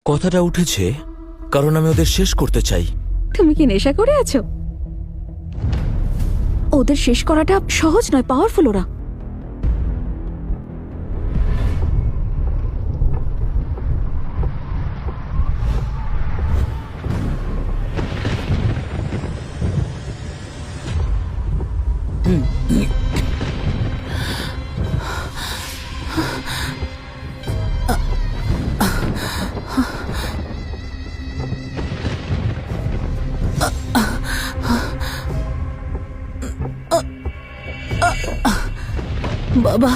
কথাটা উঠেছে কারণ আমি ওদের শেষ করতে চাই। তুমি কি নেশা করে আছো? ওদের শেষ করাটা সহজ নয়, পাওয়ারফুল ওরা। বাবা,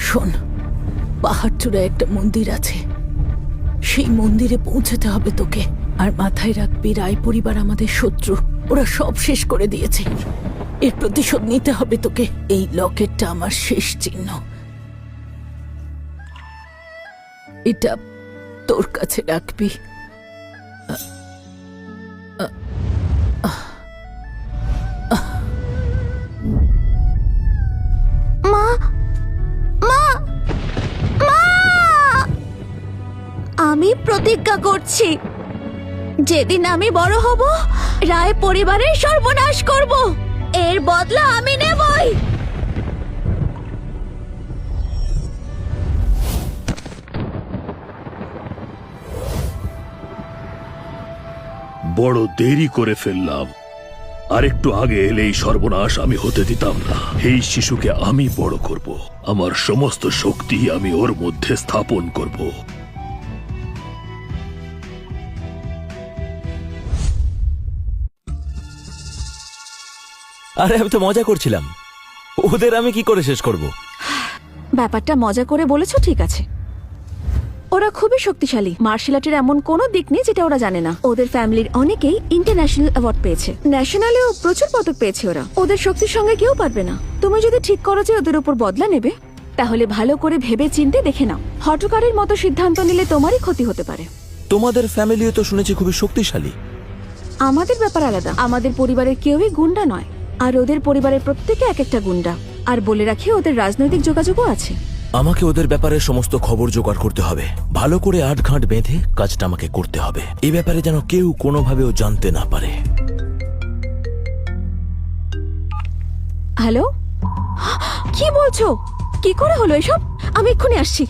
শোন, পাহাড় চূড়ায় একটা মন্দির আছে, সেই মন্দিরে পৌঁছতে হবে তোকে। আর মাথায় রাখবি, রায় পরিবার আমাদের শত্রু, ওরা সব শেষ করে দিয়েছে। এর প্রতিশোধ নিতে হবে তোকে। এই লকেটটা আমার শেষ চিহ্ন, এটা তোর কাছে রাখবি। মা, মা, মা! আমি প্রতিজ্ঞা করছি, যেদিন আমি বড় হব রায় পরিবারের সর্বনাশ করব। এর বদলা আমি নেবই। বড় দেরি করে ফেললাম। আরেকটু আগে এলে এই সর্বনাশ আমি হতে দিতাম না। এই শিশুকে আমি বড় করব, আমার সমস্ত শক্তি আমি ওর মধ্যে স্থাপন করব। আরে আমি তো মজা করছিলাম, ওদের আমি কি করে শেষ করব? ব্যাপারটা মজা করে বলেছো, ঠিক আছে। ওরা খুবই শক্তিশালী। মার্শাল আর্টের এমন কোনো দিক নেই যেটা ওরা জানে না। ওদের ফ্যামিলির অনেকেই ইন্টারন্যাশনাল অ্যাওয়ার্ড পেয়েছে, ন্যাশনালেও প্রচুর পদক পেয়েছে ওরা। ওদের শক্তির সঙ্গে কেউ পারবে না। তুমি যদি ঠিক করো যে ওদের উপর বদলা নেবে, তাহলে ভালো করে ভেবে চিন্তে দেখে নাও। হঠকারের মতো সিদ্ধান্ত নিলে তোমারই ক্ষতি হতে পারে। তোমাদের ফ্যামিলিও তো শুনেছি খুবই শক্তিশালী। আমাদের ব্যাপার আলাদা। আমাদের পরিবারের কেউই গুন্ডা নয়, আর ওদের পরিবারের প্রত্যেকে এক একটা গুন্ডা। আর বলে রাখি, ওদের রাজনৈতিক যোগাযোগও আছে। আমাকে ওদের ব্যাপারে সমস্ত খবর জোগাড় করতে হবে। ভালো করে আটঘাট বেঁধে কাজটা আমাকে করতে হবে। এই ব্যাপারে যেন কেউ কোনোভাবেও জানতে না পারে। হ্যালো, কি বলছো? কি করে হলো এসব? আমি এক্ষুনি আসছি।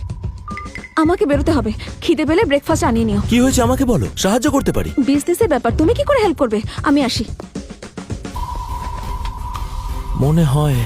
আমাকে বেরোতে হবে। খিদে পেলে ব্রেকফাস্ট আনিয়ে নিও। কি হয়েছে আমাকে বলো, সাহায্য করতে পারি। বিজনেসের ব্যাপার, তুমি কি করে হেল্প করবে? আমি আসি। মনে হয়